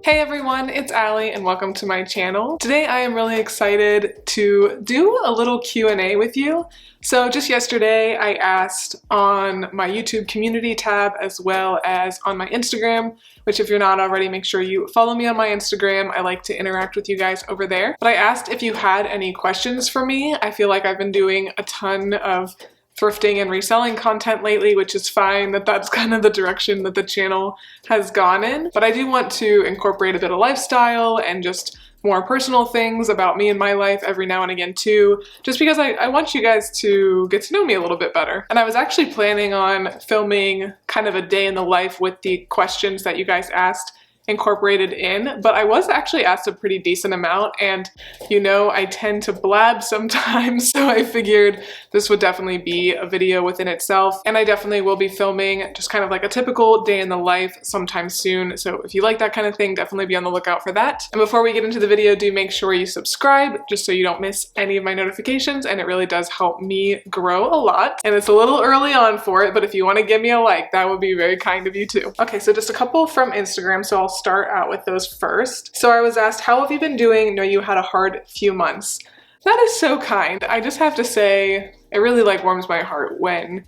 Hey everyone, it's Allie and welcome to my channel. Today I am really excited to do a little Q&A with you. So just yesterday I asked on my YouTube community tab as well as on my Instagram, which if you're not already, make sure you follow me on my Instagram. I like to interact with you guys over there. But I asked if you had any questions for me. I feel like I've been doing a ton of thrifting and reselling content lately, which is fine. That's kind of the direction that the channel has gone in. But I do want to incorporate a bit of lifestyle and just more personal things about me and my life every now and again too, just because I want you guys to get to know me a little bit better. And I was actually planning on filming kind of a day in the life with the questions that you guys asked incorporated in, but I was actually asked a pretty decent amount, and you know I tend to blab sometimes, so I figured this would definitely be a video within itself, and I definitely will be filming just kind of like a typical day in the life sometime soon. So if you like that kind of thing, definitely be on the lookout for that. And before we get into the video, do make sure you subscribe just so you don't miss any of my notifications, and it really does help me grow a lot. And it's a little early on for it, but if you want to give me a like, that would be very kind of you too. Okay, so just a couple from Instagram, so I'll start out with those first. So I was asked, how have you been doing? Know you had a hard few months. That is so kind. I just have to say, it really warms my heart when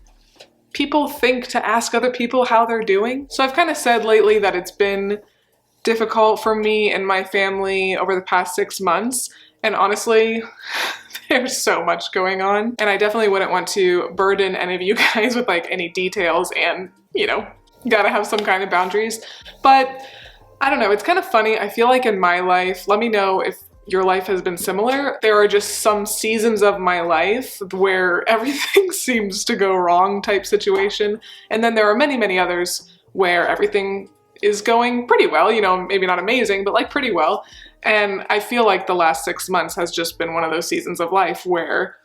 people think to ask other people how they're doing. So I've kind of said lately that it's been difficult for me and my family over the past 6 months. And honestly, there's so much going on. And I definitely wouldn't want to burden any of you guys with any details, and you know, gotta have some kind of boundaries. But I don't know, it's kind of funny. I feel like in my life, let me know if your life has been similar. There are just some seasons of my life where everything seems to go wrong type situation. And then there are many, many others where everything is going pretty well, you know, maybe not amazing, but pretty well. And I feel like the last 6 months has just been one of those seasons of life where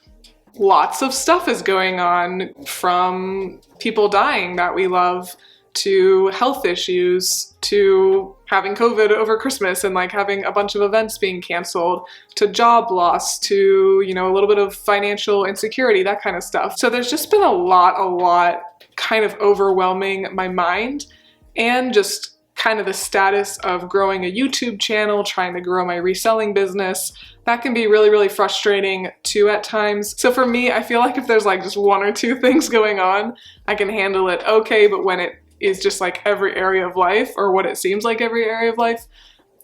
lots of stuff is going on, from people dying that we love, to health issues, to having COVID over Christmas and having a bunch of events being canceled, to job loss, to, you know, a little bit of financial insecurity, that kind of stuff. So there's just been a lot kind of overwhelming my mind, and just kind of the status of growing a YouTube channel, trying to grow my reselling business. That can be really frustrating too at times. So for me, I feel like if there's just 1 or 2 things going on, I can handle it okay, but when it is just every area of life, or what it seems like every area of life,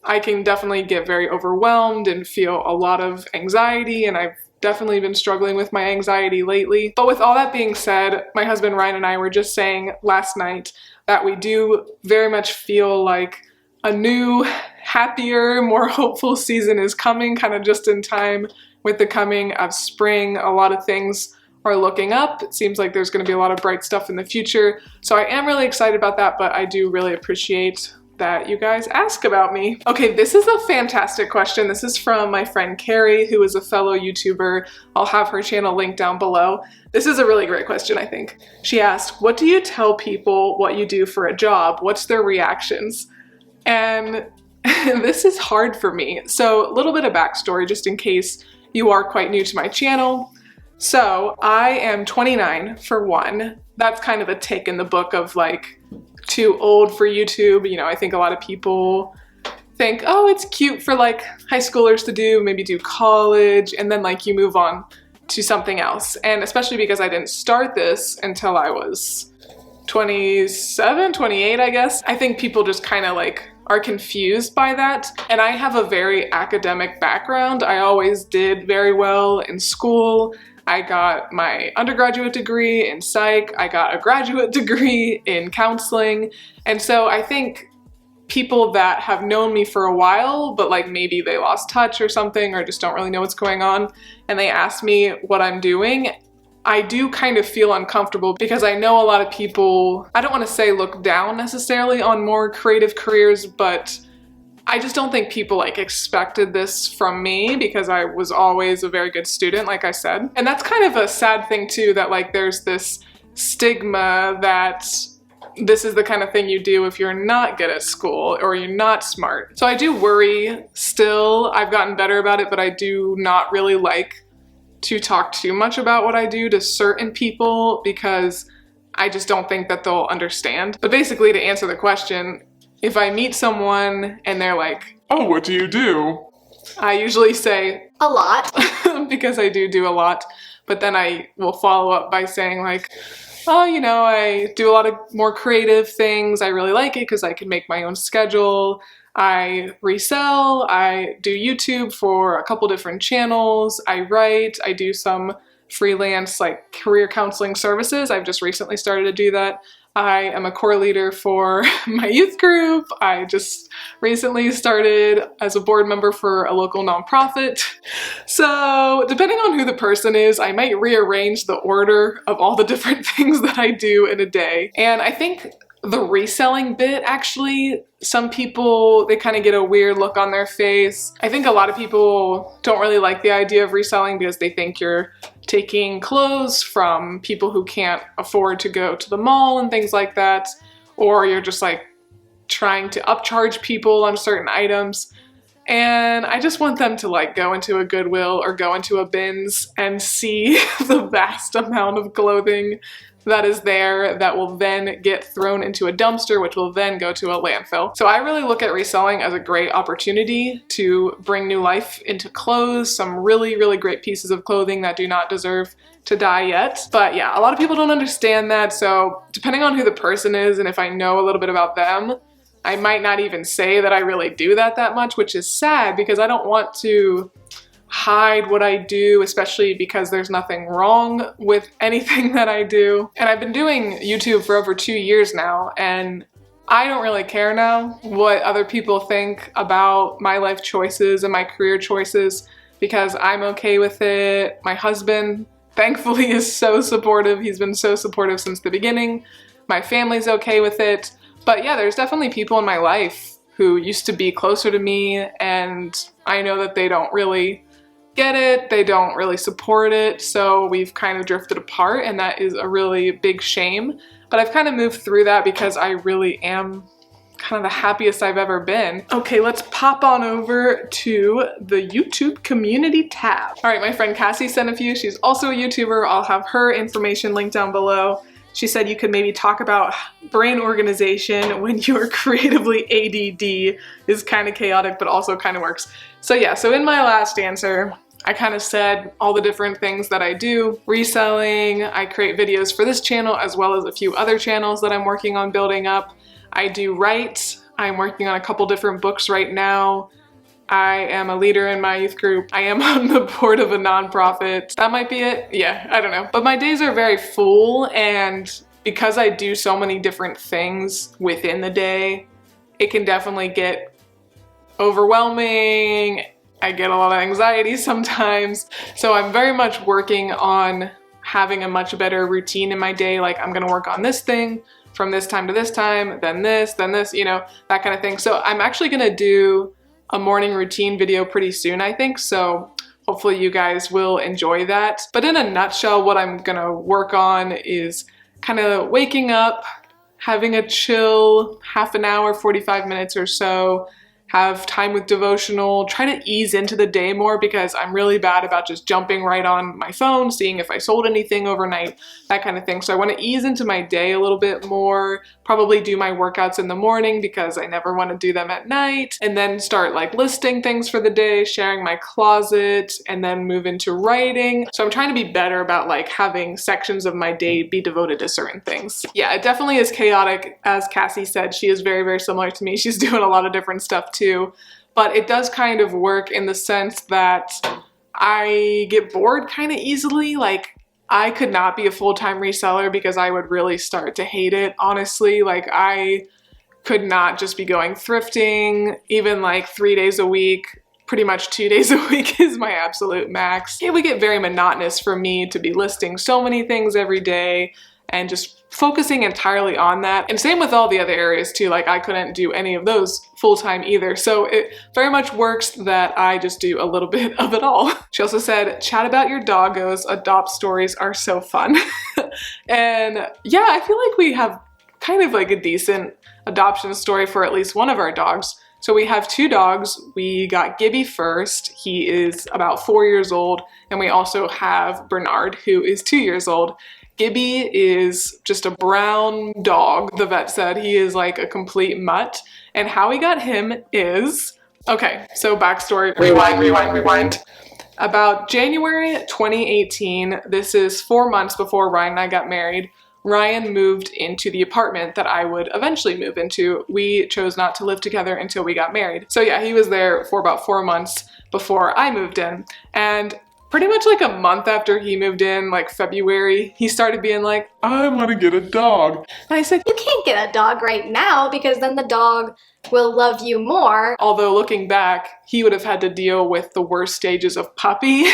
I can definitely get very overwhelmed and feel a lot of anxiety, and I've definitely been struggling with my anxiety lately. But with all that being said, my husband Ryan and I were just saying last night that we do very much feel like a new, happier, more hopeful season is coming, kind of just in time with the coming of spring. A lot of things are looking up. It seems like there's going to be a lot of bright stuff in the future. So I am really excited about that, but I do really appreciate that you guys ask about me. Okay, this is a fantastic question. This is from my friend Carrie, who is a fellow YouTuber. I'll have her channel linked down below. This is a really great question, I think. She asked, what do you tell people what you do for a job? What's their reactions? And this is hard for me. So a little bit of backstory, just in case you are quite new to my channel. So I am 29 for one. That's kind of a tick in the book of too old for YouTube. You know, I think a lot of people think, oh, it's cute for high schoolers to do, maybe do college, and then you move on to something else. And especially because I didn't start this until I was 27, 28, I guess. I think people just kind of are confused by that. And I have a very academic background. I always did very well in school. I got my undergraduate degree in psych, I got a graduate degree in counseling, and so I think people that have known me for a while, but maybe they lost touch or something, or just don't really know what's going on, and they ask me what I'm doing, I do kind of feel uncomfortable, because I know a lot of people, I don't want to say look down necessarily on more creative careers, but I just don't think people expected this from me, because I was always a very good student, like I said. And that's kind of a sad thing too, that there's this stigma that this is the kind of thing you do if you're not good at school or you're not smart. So I do worry still. I've gotten better about it, but I do not really like to talk too much about what I do to certain people, because I just don't think that they'll understand. But basically, to answer the question, if I meet someone and they're like, "Oh, what do you do?" I usually say, "A lot," because I do a lot. But then I will follow up by saying like, "Oh, you know, I do a lot of more creative things. I really like it because I can make my own schedule. I resell, I do YouTube for a couple different channels, I write, I do some freelance like career counseling services. I've just recently started to do that. I am a core leader for my youth group. I just recently started as a board member for a local nonprofit." So depending on who the person is, I might rearrange the order of all the different things that I do in a day. And I think the reselling bit, actually, some people, they kind of get a weird look on their face. I think a lot of people don't really like the idea of reselling because they think you're taking clothes from people who can't afford to go to the mall and things like that, or you're just like trying to upcharge people on certain items. And I just want them to like go into a Goodwill or go into a bins and see the vast amount of clothing that is there that will then get thrown into a dumpster, which will then go to a landfill. So I really look at reselling as a great opportunity to bring new life into clothes, some really, really great pieces of clothing that do not deserve to die yet. But yeah, a lot of people don't understand that. So depending on who the person is and if I know a little bit about them, I might not even say that I really do that much, which is sad because I don't want to hide what I do, especially because there's nothing wrong with anything that I do. And I've been doing YouTube for over 2 years now, and I don't really care now what other people think about my life choices and my career choices because I'm okay with it. My husband, thankfully, is so supportive. He's been so supportive since the beginning. My family's okay with it. But yeah, there's definitely people in my life who used to be closer to me, and I know that they don't really get it, they don't really support it, so we've kind of drifted apart, and that is a really big shame. But I've kind of moved through that because I really am kind of the happiest I've ever been. Okay, let's pop on over to the YouTube community tab. All right, my friend Cassie sent a few. She's also a YouTuber. I'll have her information linked down below. She said you could maybe talk about brain organization when you're creatively ADD is kind of chaotic, but also kind of works. So yeah, so in my last answer, I kind of said all the different things that I do. Reselling, I create videos for this channel as well as a few other channels that I'm working on building up. I do write. I'm working on a couple different books right now. I am a leader in my youth group. I am on the board of a nonprofit. That might be it. Yeah, I don't know. But my days are very full, and because I do so many different things within the day, it can definitely get overwhelming. I get a lot of anxiety sometimes. So I'm very much working on having a much better routine in my day. Like I'm gonna work on this thing from this time to this time, then this, you know, that kind of thing. So I'm actually gonna do a morning routine video pretty soon, I think. So hopefully you guys will enjoy that. But in a nutshell, what I'm gonna work on is kind of waking up, having a chill half an hour, 45 minutes or so, have time with devotional, try to ease into the day more because I'm really bad about just jumping right on my phone, seeing if I sold anything overnight, that kind of thing. So I want to ease into my day a little bit more, probably do my workouts in the morning because I never want to do them at night, and then start like listing things for the day, sharing my closet, and then move into writing. So I'm trying to be better about like having sections of my day be devoted to certain things. Yeah, it definitely is chaotic. As Cassie said, she is very, very similar to me. She's doing a lot of different stuff too. But it does kind of work in the sense that I get bored kind of easily. Like I could not be a full-time reseller because I would really start to hate it, honestly. Like I could not just be going thrifting, even like 3 days a week. Pretty much 2 days a week is my absolute max. It would get very monotonous for me to be listing so many things every day and just focusing entirely on that. And same with all the other areas too, like I couldn't do any of those full-time either. So it very much works that I just do a little bit of it all. She also said, chat about your doggos, adopt stories are so fun. And yeah, I feel like we have kind of like a decent adoption story for at least one of our dogs. So we have 2 dogs. We got Gibby first. He is about 4 years old. And we also have Bernard, who is 2 years old. Gibby is just a brown dog. The vet said he is like a complete mutt. And how we got him is, okay, so backstory, rewind. About January 2018, this is 4 months before Ryan and I got married, Ryan moved into the apartment that I would eventually move into. We chose not to live together until we got married. So yeah, he was there for about 4 months before I moved in. And pretty much like a month after he moved in, like February, he started being like, I want to get a dog. And I said, you can't get a dog right now because then the dog will love you more. Although looking back, he would have had to deal with the worst stages of puppy.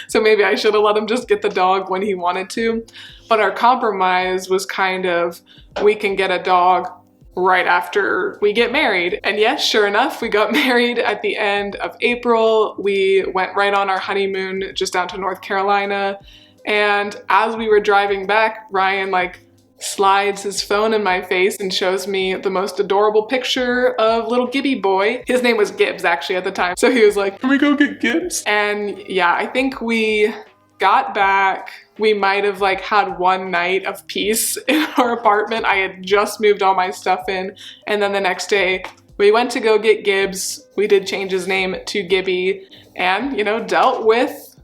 So maybe I should have let him just get the dog when he wanted to. But our compromise was kind of, we can get a dog right after we get married. And yes, sure enough, we got married at the end of April. We went right on our honeymoon just down to North Carolina. And as we were driving back, Ryan like slides his phone in my face and shows me the most adorable picture of little Gibby boy. His name was Gibbs actually at the time. So he was like, can we go get Gibbs? And yeah, I think we got back. We might have like had one night of peace in our apartment. I had just moved all my stuff in. And then the next day we went to go get Gibbs. We did change his name to Gibby and, you know, dealt with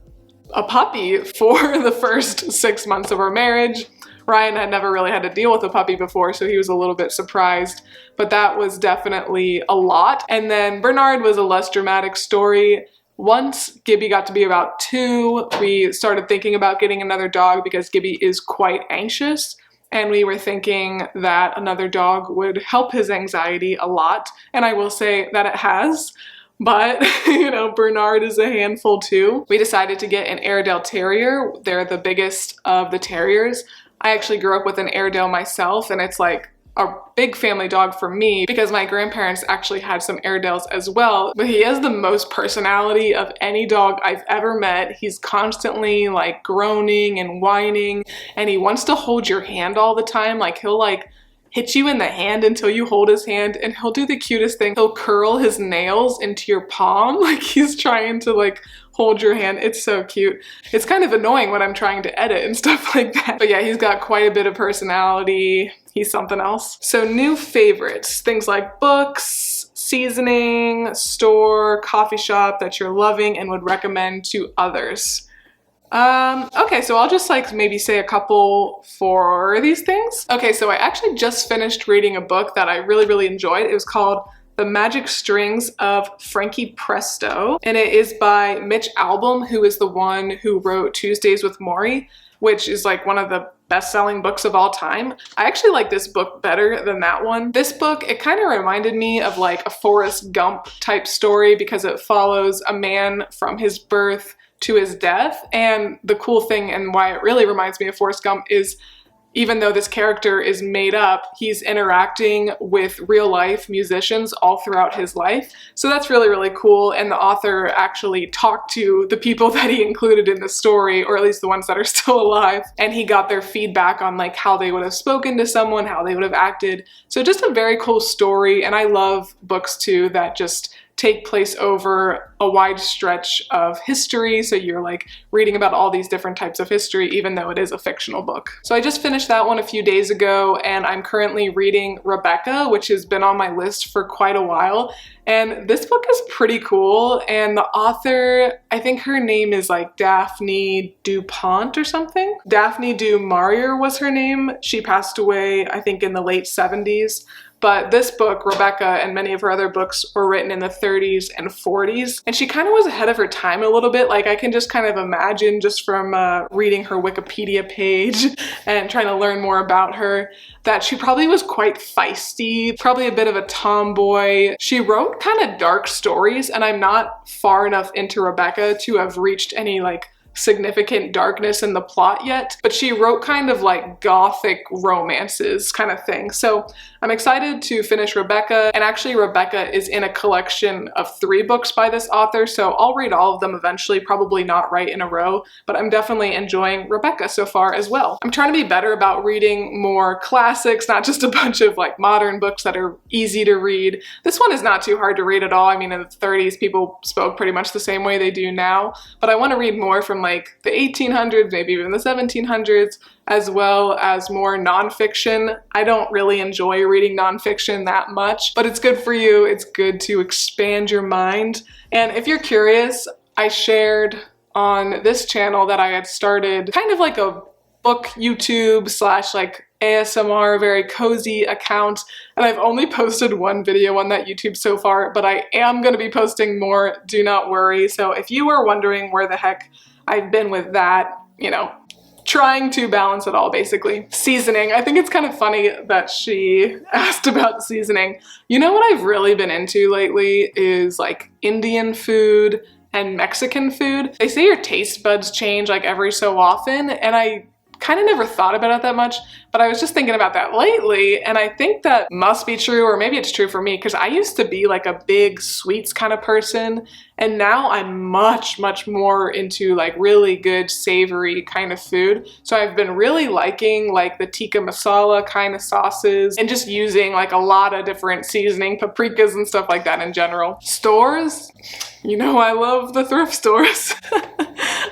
a puppy for the first 6 months of our marriage. Ryan had never really had to deal with a puppy before, so he was a little bit surprised, but that was definitely a lot. And then Bernard was a less dramatic story. Once Gibby got to be about 2, we started thinking about getting another dog because Gibby is quite anxious. And we were thinking that another dog would help his anxiety a lot. And I will say that it has. But, you know, Bernard is a handful too. We decided to get an Airedale Terrier. They're the biggest of the terriers. I actually grew up with an Airedale myself, and it's like a big family dog for me because my grandparents actually had some Airedales as well. But he has the most personality of any dog I've ever met. He's constantly like groaning and whining, and he wants to hold your hand all the time. Like he'll like hit you in the hand until you hold his hand, and he'll do the cutest thing. He'll curl his nails into your palm like he's trying to like hold your hand. It's so cute. It's kind of annoying when I'm trying to edit and stuff like that. But yeah, he's got quite a bit of personality. He's something else. So new favorites, things like books, seasoning, store, coffee shop that you're loving and would recommend to others. Okay, so I'll just like maybe say a couple for these things. Okay, so I actually just finished reading a book that I really enjoyed. It was called The Magic Strings of Frankie Presto, and it is by Mitch Albom, who is the one who wrote Tuesdays with Morrie, which is like one of the best-selling books of all time. I actually like this book better than that one. This book, it kind of reminded me of like a Forrest Gump type story because it follows a man from his birth to his death. And the cool thing and why it really reminds me of Forrest Gump is even though this character is made up, he's interacting with real life musicians all throughout his life. So that's really cool. And the author actually talked to the people that he included in the story, or at least the ones that are still alive. And he got their feedback on like how they would have spoken to someone, how they would have acted. So just a very cool story. And I love books too that just take place over a wide stretch of history. So you're like reading about all these different types of history, even though it is a fictional book. So I just finished that one a few days ago, and I'm currently reading Rebecca, which has been on my list for quite a while. And this book is pretty cool. And the author, I think her name is like Daphne DuPont or something. Daphne du Maurier was her name. She passed away, I think, in the late 70s. But this book, Rebecca, and many of her other books were written in the 30s and 40s. And she kind of was ahead of her time a little bit. Like I can just kind of imagine just from reading her Wikipedia page and trying to learn more about her that she probably was quite feisty, probably a bit of a tomboy. She wrote kind of dark stories, and I'm not far enough into Rebecca to have reached any like significant darkness in the plot yet, but she wrote kind of like gothic romances kind of thing. So I'm excited to finish Rebecca, and actually Rebecca is in a collection of 3 books by this author, so I'll read all of them eventually, probably not right in a row, but I'm definitely enjoying Rebecca so far as well. I'm trying to be better about reading more classics, not just a bunch of like modern books that are easy to read. This one is not too hard to read at all. I mean, in the 30s people spoke pretty much the same way they do now, but I want to read more from from like the 1800s, maybe even the 1700s, as well as more nonfiction. I don't really enjoy reading nonfiction that much, but it's good for you. It's good to expand your mind. And if you're curious, I shared on this channel that I had started kind of like a book YouTube slash like ASMR, very cozy account, and I've only posted one video on that YouTube so far, but I am going to be posting more, do not worry. So if you were wondering where the heck I've been with that, you know, trying to balance it all basically. Seasoning. I think it's kind of funny that she asked about seasoning. You know what I've really been into lately is like Indian food and Mexican food. They say your taste buds change like every so often, and I kind of never thought about it that much, but I was just thinking about that lately, and I think that must be true, or maybe it's true for me, because I used to be like a big sweets kind of person, and now I'm much more into like really good savory kind of food. So I've been really liking like the tikka masala kind of sauces, and just using like a lot of different seasoning, paprikas and stuff like that in general. Stores, you know, I love the thrift stores.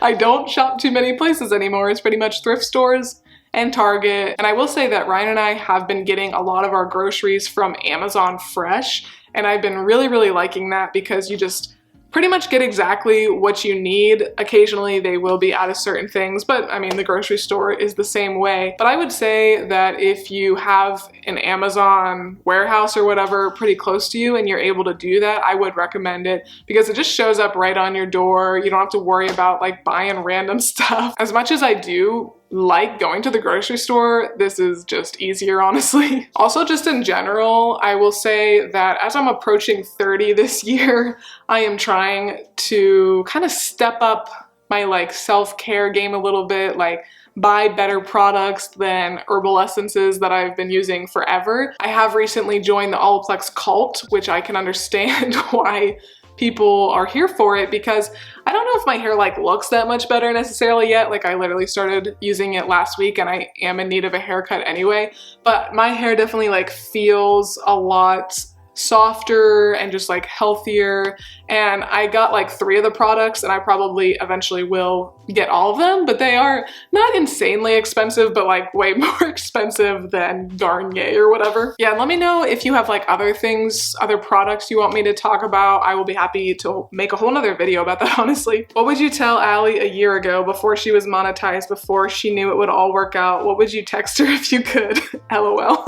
I don't shop too many places anymore. It's pretty much thrift stores and Target. And I will say that Ryan and I have been getting a lot of our groceries from Amazon Fresh, and I've been really liking that because you just pretty much get exactly what you need. Occasionally they will be out of certain things, but I mean, the grocery store is the same way. But I would say that if you have an Amazon warehouse or whatever pretty close to you and you're able to do that, I would recommend it because it just shows up right on your door. You don't have to worry about like buying random stuff. As much as I do like going to the grocery store, this is just easier, honestly. Also, just in general, I will say that as I'm approaching 30 this year, I am trying to kind of step up my like self-care game a little bit, like buy better products than herbal essences that I've been using forever. I have recently joined the Olaplex cult, which I can understand why people are here for it, because I don't know if my hair like looks that much better necessarily yet. Like I literally started using it last week and I am in need of a haircut anyway, but my hair definitely like feels a lot softer and just like healthier. And I got like 3 of the products, and I probably eventually will get all of them, but they are not insanely expensive, but like way more expensive than Garnier or whatever. Yeah, let me know if you have like other things, other products you want me to talk about. I will be happy to make a whole nother video about that, honestly. What would you tell Allie a year ago before she was monetized, before she knew it would all work out? What would you text her if you could? LOL.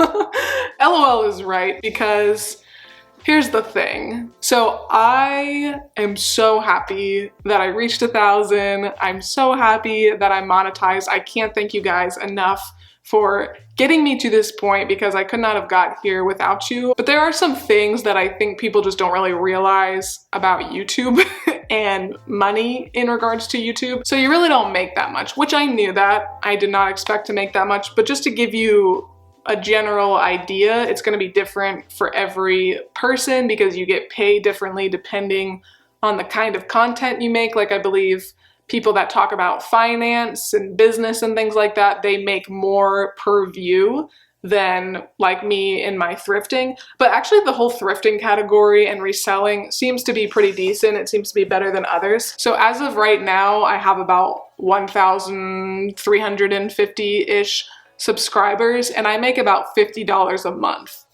LOL is right, because here's the thing. So I am so happy that I reached 1,000. I'm so happy that I'm monetized. I can't thank you guys enough for getting me to this point, because I could not have got here without you. But there are some things that I think people just don't really realize about YouTube and money in regards to YouTube. So you really don't make that much, which I knew that. I did not expect to make that much, but just to give you a general idea, it's going to be different for every person because you get paid differently depending on the kind of content you make. Like I believe people that talk about finance and business and things like that, they make more per view than like me in my thrifting. But actually the whole thrifting category and reselling seems to be pretty decent. It seems to be better than others. So as of right now, I have about 1,350-ish subscribers, and I make about $50 a month.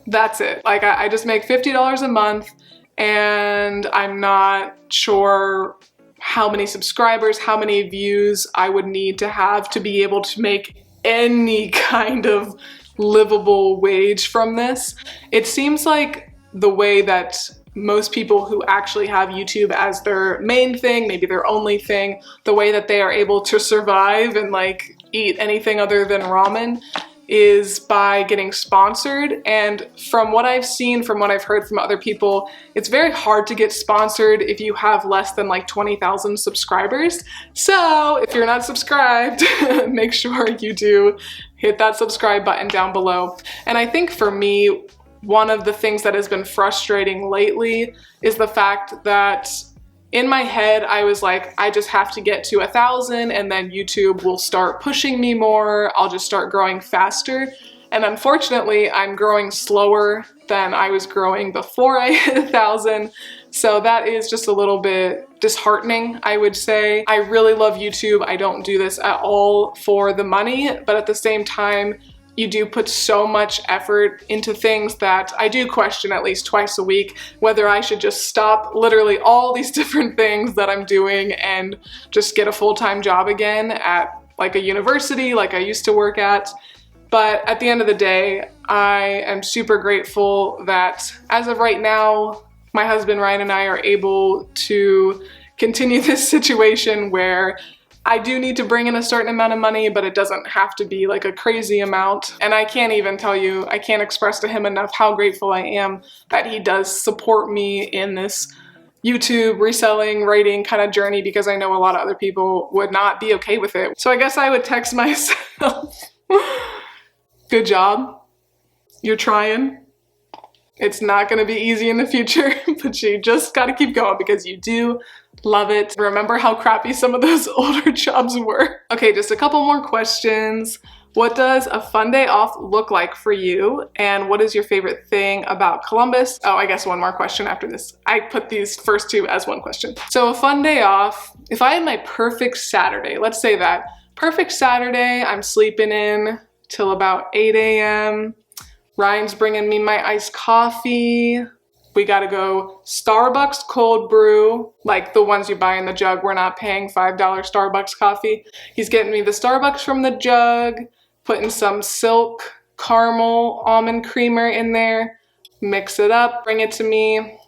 That's it. Like I just make $50 a month, and I'm not sure how many subscribers, how many views I would need to have to be able to make any kind of livable wage from this. It seems like the way that most people who actually have YouTube as their main thing, maybe their only thing, the way that they are able to survive and like eat anything other than ramen is by getting sponsored. And from what I've seen, from what I've heard from other people, it's very hard to get sponsored if you have less than like 20,000 subscribers. So if you're not subscribed, make sure you do hit that subscribe button down below. And I think for me, one of the things that has been frustrating lately is the fact that in my head, I was like, I just have to get to 1,000 and then YouTube will start pushing me more. I'll just start growing faster. And unfortunately, I'm growing slower than I was growing before I hit 1,000. So that is just a little bit disheartening, I would say. I really love YouTube. I don't do this at all for the money, but at the same time, you do put so much effort into things that I do question at least twice a week whether I should just stop literally all these different things that I'm doing and just get a full-time job again at like a university like I used to work at. But at the end of the day, I am super grateful that as of right now, my husband Ryan and I are able to continue this situation where I do need to bring in a certain amount of money, but it doesn't have to be like a crazy amount. And I can't even tell you, I can't express to him enough how grateful I am that he does support me in this YouTube reselling, writing kind of journey, because I know a lot of other people would not be okay with it. So I guess I would text myself, good job, you're trying. It's not gonna be easy in the future, but you just gotta keep going because you do love it. Remember how crappy some of those older jobs were. Okay, just a couple more questions. What does a fun day off look like for you? And what is your favorite thing about Columbus? Oh, I guess one more question after this. I put these first two as one question. So a fun day off, if I had my perfect Saturday, let's say that. Perfect Saturday, I'm sleeping in till about 8 a.m. Ryan's bringing me my iced coffee. We gotta go Starbucks cold brew, like the ones you buy in the jug. We're not paying $5 Starbucks coffee. He's getting me the Starbucks from the jug, putting some silk caramel almond creamer in there, mix it up, bring it to me.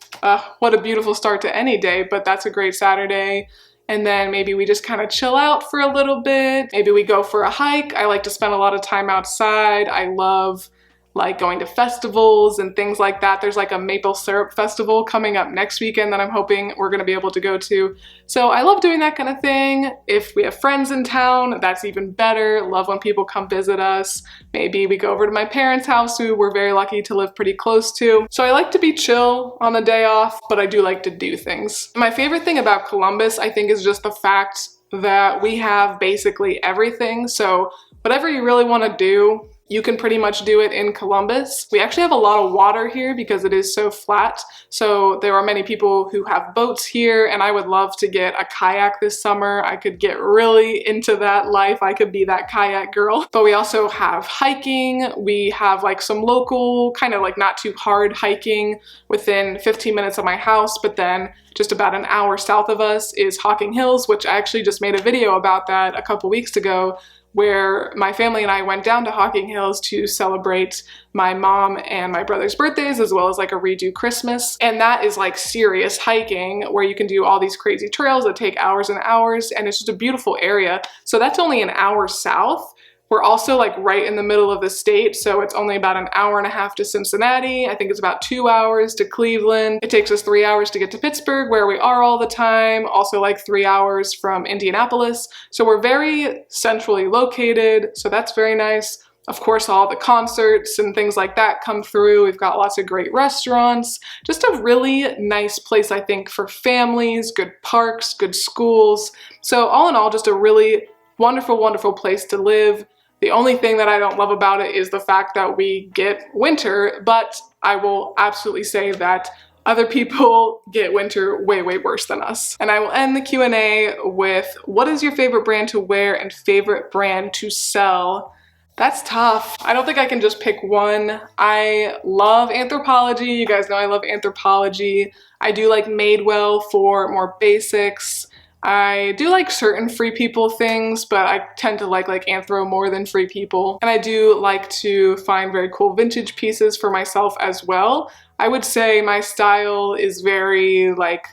What a beautiful start to any day, but that's a great Saturday. And then maybe we just kind of chill out for a little bit. Maybe we go for a hike. I like to spend a lot of time outside. I love like going to festivals and things like that. There's like a maple syrup festival coming up next weekend that I'm hoping we're gonna be able to go to. So I love doing that kind of thing. If we have friends in town, that's even better. Love when people come visit us. Maybe we go over to my parents' house, who we're very lucky to live pretty close to. So I like to be chill on the day off, but I do like to do things. My favorite thing about Columbus, I think, is just the fact that we have basically everything. So whatever you really wanna do, you can pretty much do it in Columbus. We actually have a lot of water here because it is so flat. So there are many people who have boats here, and I would love to get a kayak this summer. I could get really into that life. I could be that kayak girl. But we also have hiking. We have like some local, kind of like not too hard hiking within 15 minutes of my house, but then just about an hour south of us is Hocking Hills, which I actually just made a video about that a couple weeks ago, where my family and I went down to Hocking Hills to celebrate my mom and my brother's birthdays, as well as like a redo Christmas. And that is like serious hiking where you can do all these crazy trails that take hours and hours, and it's just a beautiful area. So that's only an hour south. We're also like right in the middle of the state, so it's only about an hour and a half to Cincinnati. I think it's about 2 hours to Cleveland. It takes us 3 hours to get to Pittsburgh, where we are all the time. Also like 3 hours from Indianapolis. So we're very centrally located, so that's very nice. Of course, all the concerts and things like that come through. We've got lots of great restaurants. Just a really nice place, I think, for families, good parks, good schools. So all in all, just a really wonderful, wonderful place to live. The only thing that I don't love about it is the fact that we get winter, but I will absolutely say that other people get winter way, way worse than us. And I will end the Q&A with, what is your favorite brand to wear and favorite brand to sell? That's tough. I don't think I can just pick one. I love Anthropologie. You guys know I love Anthropologie. I do like Madewell for more basics. I do like certain Free People things, but I tend to like Anthro more than Free People. And I do like to find very cool vintage pieces for myself as well. I would say my style is very like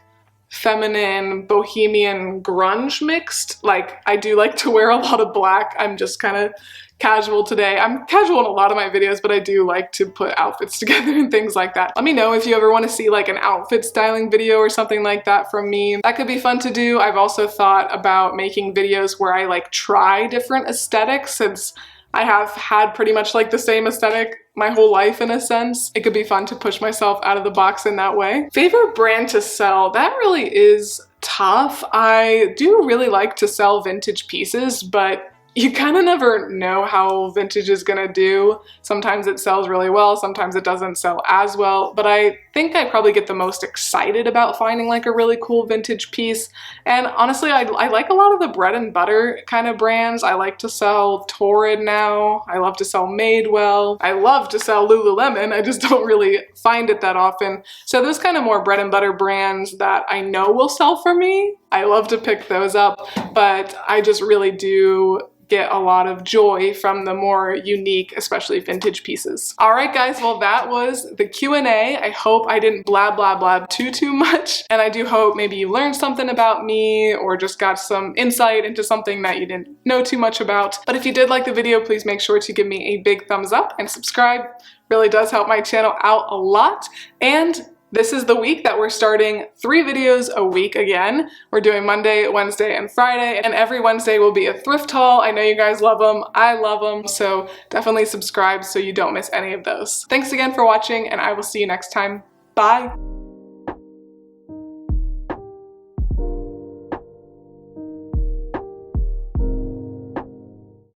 feminine, bohemian, grunge mixed. Like I do like to wear a lot of black. I'm just kind of casual today. I'm casual in a lot of my videos, but I do like to put outfits together and things like that. Let me know if you ever want to see like an outfit styling video or something like that from me. That could be fun to do. I've also thought about making videos where I like try different aesthetics, since I have had pretty much like the same aesthetic my whole life in a sense. It could be fun to push myself out of the box in that way. Favorite brand to sell? That really is tough. I do really like to sell vintage pieces, but you kind of never know how vintage is gonna do. Sometimes it sells really well, sometimes it doesn't sell as well, but I think I probably get the most excited about finding like a really cool vintage piece. And honestly, I like a lot of the bread and butter kind of brands. I like to sell Torrid now. I love to sell Madewell. I love to sell Lululemon. I just don't really find it that often. So those kind of more bread and butter brands that I know will sell for me, I love to pick those up, but I just really do get a lot of joy from the more unique, especially vintage pieces. All right, guys, well, that was the Q&A. I hope I didn't blab too much, and I do hope maybe you learned something about me or just got some insight into something that you didn't know too much about. But if you did like the video, please make sure to give me a big thumbs up and subscribe. Really does help my channel out a lot. And this is the week that we're starting 3 videos a week again. We're doing Monday, Wednesday, and Friday, and every Wednesday will be a thrift haul. I know you guys love them. I love them, so definitely subscribe so you don't miss any of those. Thanks again for watching, and I will see you next time. Bye!